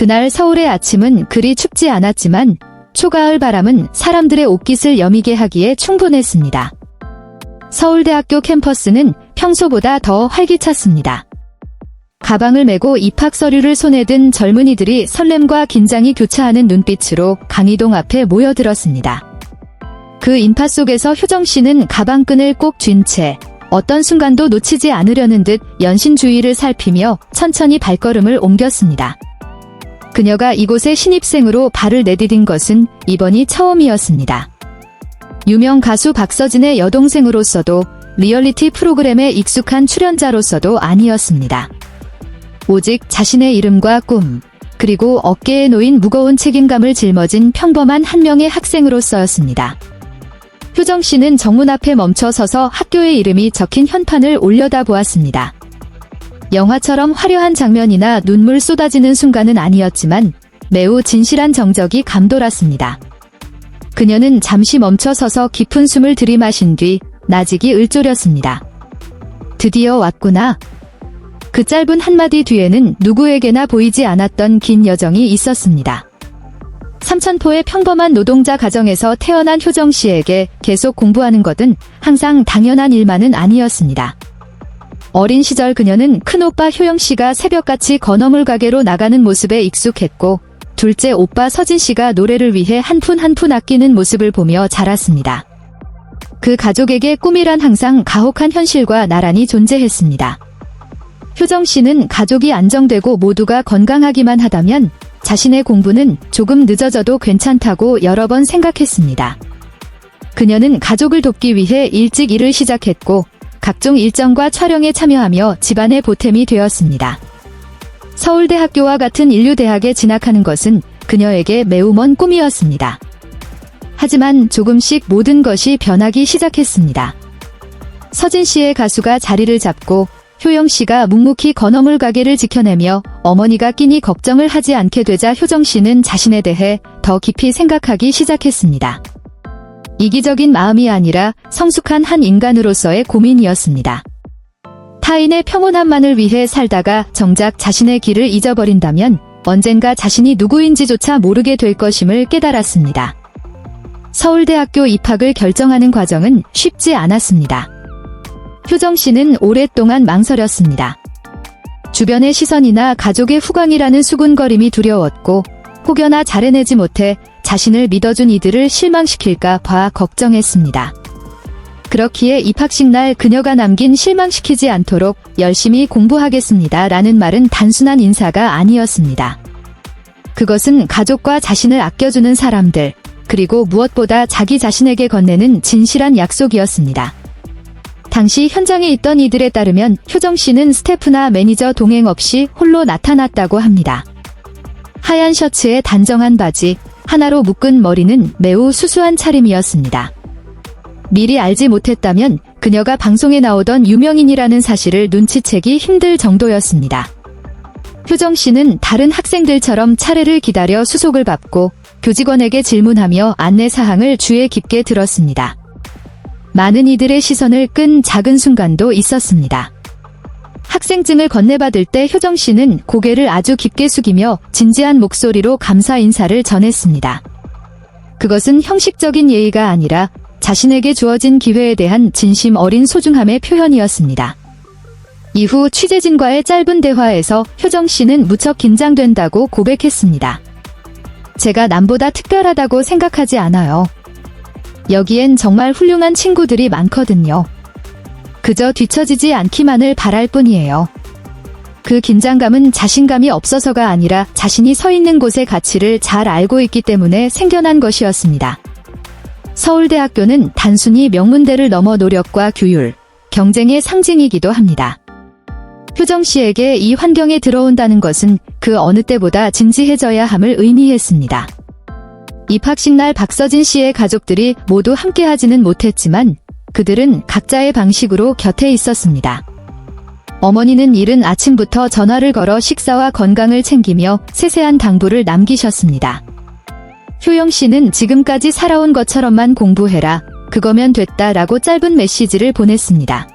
그날 서울의 아침은 그리 춥지 않았지만 초가을 바람은 사람들의 옷깃을 여미게 하기에 충분했습니다. 서울대학교 캠퍼스는 평소보다 더 활기찼습니다. 가방을 메고 입학 서류를 손에 든 젊은이들이 설렘과 긴장이 교차하는 눈빛으로 강의동 앞에 모여들었습니다. 그 인파 속에서 효정 씨는 가방끈을 꼭 쥔 채 어떤 순간도 놓치지 않으려는 듯 연신 주위를 살피며 천천히 발걸음을 옮겼습니다. 그녀가 이곳에 신입생으로 발을 내디딘 것은 이번이 처음이었습니다. 유명 가수 박서진의 여동생으로서도 리얼리티 프로그램에 익숙한 출연자로서도 아니었습니다. 오직 자신의 이름과 꿈, 그리고 어깨에 놓인 무거운 책임감을 짊어진 평범한 한 명의 학생으로서였습니다. 효정 씨는 정문 앞에 멈춰 서서 학교의 이름이 적힌 현판을 올려다보았습니다. 영화처럼 화려한 장면이나 눈물 쏟아지는 순간은 아니었지만 매우 진실한 정적이 감돌았습니다. 그녀는 잠시 멈춰 서서 깊은 숨을 들이마신 뒤 나직이 을조렸습니다. 드디어 왔구나. 그 짧은 한마디 뒤에는 누구에게나 보이지 않았던 긴 여정이 있었습니다. 삼천포의 평범한 노동자 가정에서 태어난 효정 씨에게 계속 공부하는 것은 항상 당연한 일만은 아니었습니다. 어린 시절 그녀는 큰오빠 효영 씨가 새벽같이 건어물 가게로 나가는 모습에 익숙했고 둘째 오빠 서진 씨가 노래를 위해 한 푼 한 푼 아끼는 모습을 보며 자랐습니다. 그 가족에게 꿈이란 항상 가혹한 현실과 나란히 존재했습니다. 효정 씨는 가족이 안정되고 모두가 건강하기만 하다면 자신의 공부는 조금 늦어져도 괜찮다고 여러 번 생각했습니다. 그녀는 가족을 돕기 위해 일찍 일을 시작했고 각종 일정과 촬영에 참여하며 집안의 보탬이 되었습니다. 서울대학교와 같은 인류대학에 진학하는 것은 그녀에게 매우 먼 꿈이었습니다. 하지만 조금씩 모든 것이 변하기 시작했습니다. 서진 씨의 가수가 자리를 잡고 효영 씨가 묵묵히 건어물 가게를 지켜내며 어머니가 끼니 걱정을 하지 않게 되자 효정 씨는 자신에 대해 더 깊이 생각하기 시작했습니다. 이기적인 마음이 아니라 성숙한 한 인간으로서의 고민이었습니다. 타인의 평온함만을 위해 살다가 정작 자신의 길을 잊어버린다면 언젠가 자신이 누구인지조차 모르게 될 것임을 깨달았습니다. 서울대학교 입학을 결정하는 과정은 쉽지 않았습니다. 효정 씨는 오랫동안 망설였습니다. 주변의 시선이나 가족의 후광이라는 수군거림이 두려웠고 혹여나 잘해내지 못해 자신을 믿어준 이들을 실망시킬까 봐 걱정했습니다. 그렇기에 입학식 날 그녀가 남긴 실망시키지 않도록 열심히 공부하겠습니다 라는 말은 단순한 인사가 아니었습니다. 그것은 가족과 자신을 아껴주는 사람들, 그리고 무엇보다 자기 자신에게 건네는 진실한 약속이었습니다. 당시 현장에 있던 이들에 따르면 효정 씨는 스태프나 매니저 동행 없이 홀로 나타났다고 합니다. 하얀 셔츠에 단정한 바지, 하나로 묶은 머리는 매우 수수한 차림이었습니다. 미리 알지 못했다면 그녀가 방송에 나오던 유명인이라는 사실을 눈치채기 힘들 정도였습니다. 효정 씨는 다른 학생들처럼 차례를 기다려 수속을 밟고 교직원에게 질문하며 안내사항을 주의 깊게 들었습니다. 많은 이들의 시선을 끈 작은 순간도 있었습니다. 학생증을 건네받을 때 효정 씨는 고개를 아주 깊게 숙이며 진지한 목소리로 감사 인사를 전했습니다. 그것은 형식적인 예의가 아니라 자신에게 주어진 기회에 대한 진심 어린 소중함의 표현이었습니다. 이후 취재진과의 짧은 대화에서 효정 씨는 무척 긴장된다고 고백했습니다. 제가 남보다 특별하다고 생각하지 않아요. 여기엔 정말 훌륭한 친구들이 많거든요. 그저 뒤처지지 않기만을 바랄 뿐이에요. 그 긴장감은 자신감이 없어서가 아니라 자신이 서 있는 곳의 가치를 잘 알고 있기 때문에 생겨난 것이었습니다. 서울대학교는 단순히 명문대를 넘어 노력과 규율, 경쟁의 상징이기도 합니다. 효정 씨에게 이 환경에 들어온다는 것은 그 어느 때보다 진지해져야 함을 의미했습니다. 입학식 날 박서진 씨의 가족들이 모두 함께하지는 못했지만 그들은 각자의 방식으로 곁에 있었습니다. 어머니는 이른 아침부터 전화를 걸어 식사와 건강을 챙기며 세세한 당부를 남기셨습니다. 효영 씨는 지금까지 살아온 것처럼만 공부해라, 그거면 됐다라고 짧은 메시지를 보냈습니다.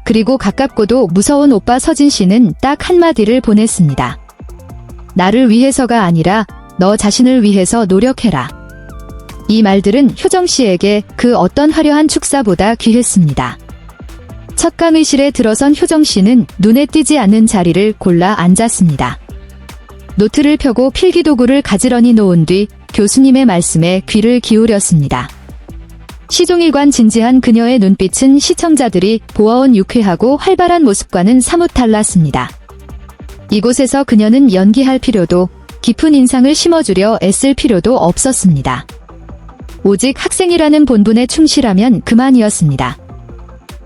그리고 가깝고도 무서운 오빠 서진 씨는 딱 한마디를 보냈습니다. 나를 위해서가 아니라 너 자신을 위해서 노력해라. 이 말들은 효정 씨에게 그 어떤 화려한 축사보다 귀했습니다. 첫 강의실에 들어선 효정 씨는 눈에 띄지 않는 자리를 골라 앉았습니다. 노트를 펴고 필기도구를 가지런히 놓은 뒤 교수님의 말씀에 귀를 기울였습니다. 시종일관 진지한 그녀의 눈빛은 시청자들이 보아온 유쾌하고 활발한 모습과는 사뭇 달랐습니다. 이곳에서 그녀는 연기할 필요도 깊은 인상을 심어주려 애쓸 필요도 없었습니다. 오직 학생이라는 본분에 충실하면 그만이었습니다.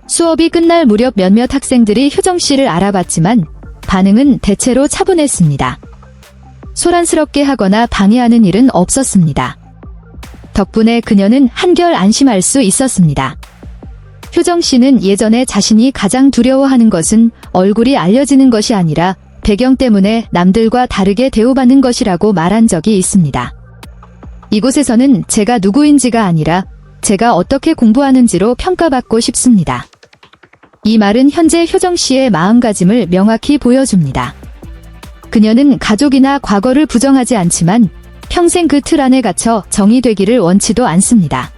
수업이 끝날 무렵 몇몇 학생들이 효정 씨를 알아봤지만 반응은 대체로 차분했습니다. 소란스럽게 하거나 방해하는 일은 없었습니다. 덕분에 그녀는 한결 안심할 수 있었습니다. 효정 씨는 예전에 자신이 가장 두려워하는 것은 얼굴이 알려지는 것이 아니라 배경 때문에 남들과 다르게 대우받는 것이라고 말한 적이 있습니다. 이곳에서는 제가 누구인지가 아니라 제가 어떻게 공부하는지로 평가받고 싶습니다. 이 말은 현재 효정 씨의 마음가짐을 명확히 보여줍니다. 그녀는 가족이나 과거를 부정하지 않지만 평생 그 틀 안에 갇혀 정의되기를 원치도 않습니다.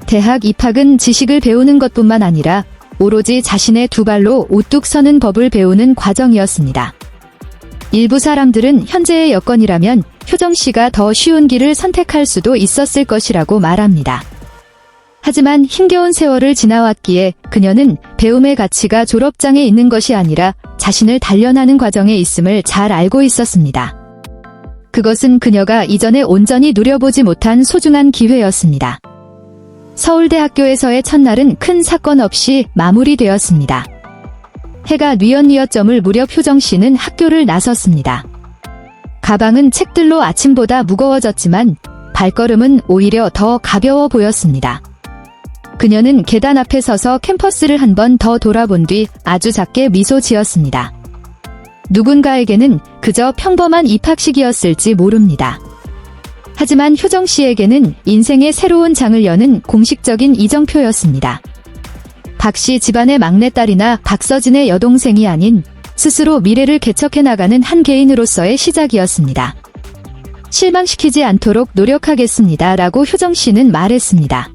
대학 입학은 지식을 배우는 것뿐만 아니라 오로지 자신의 두 발로 우뚝 서는 법을 배우는 과정이었습니다. 일부 사람들은 현재의 여건이라면 효정 씨가 더 쉬운 길을 선택할 수도 있었을 것이라고 말합니다. 하지만 힘겨운 세월을 지나왔기에 그녀는 배움의 가치가 졸업장에 있는 것이 아니라 자신을 단련하는 과정에 있음을 잘 알고 있었습니다. 그것은 그녀가 이전에 온전히 누려보지 못한 소중한 기회였습니다. 서울대학교에서의 첫날은 큰 사건 없이 마무리되었습니다. 해가 뉘엿뉘엿 저물 무렵 효정 씨는 학교를 나섰습니다. 가방은 책들로 아침보다 무거워졌지만 발걸음은 오히려 더 가벼워 보였습니다. 그녀는 계단 앞에 서서 캠퍼스를 한 번 더 돌아본 뒤 아주 작게 미소 지었습니다. 누군가에게는 그저 평범한 입학식이었을지 모릅니다. 하지만 효정 씨에게는 인생의 새로운 장을 여는 공식적인 이정표였습니다. 박 씨 집안의 막내딸이나 박서진의 여동생이 아닌 스스로 미래를 개척해 나가는 한 개인으로서의 시작이었습니다. 실망시키지 않도록 노력하겠습니다. 라고 효정 씨는 말했습니다.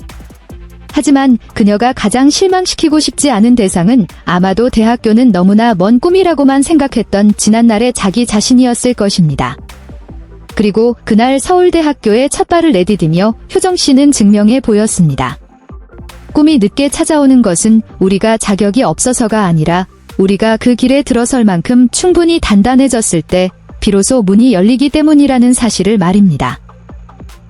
하지만 그녀가 가장 실망시키고 싶지 않은 대상은 아마도 대학교는 너무나 먼 꿈이라고만 생각했던 지난날의 자기 자신이었을 것입니다. 그리고 그날 서울대학교에 첫 발을 내디디며 효정 씨는 증명해 보였습니다. 꿈이 늦게 찾아오는 것은 우리가 자격이 없어서가 아니라 우리가 그 길에 들어설 만큼 충분히 단단해졌을 때 비로소 문이 열리기 때문이라는 사실을 말입니다.